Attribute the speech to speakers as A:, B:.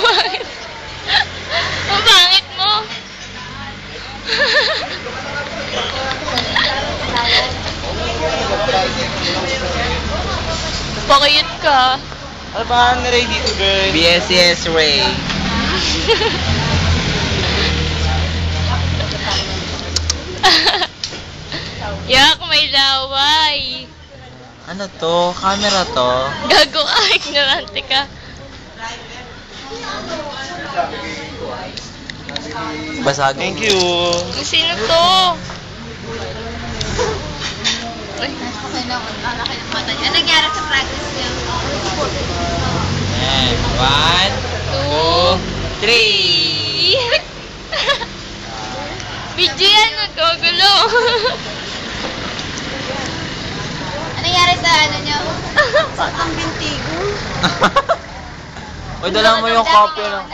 A: Bakit? Ang pangit mo. Pakiyot ka.
B: Ano ba ang Ray dito, girl? BSCS Ray.
A: Yak, may laway.
B: Ano to? Camera to?
A: Gago ka, ignorante ka.
B: Basag. Thank you.
A: Sino to? Ay,
C: Okay na, lalaki ng mata niya. Ano nangyari sa practice niya?
B: Ayan. 1, 2, 3.
A: Video yan, nagkagulo.
C: Ano nangyari sa ano niya? Sa ang bintigo.
B: Uy, dala mo yung copy ng...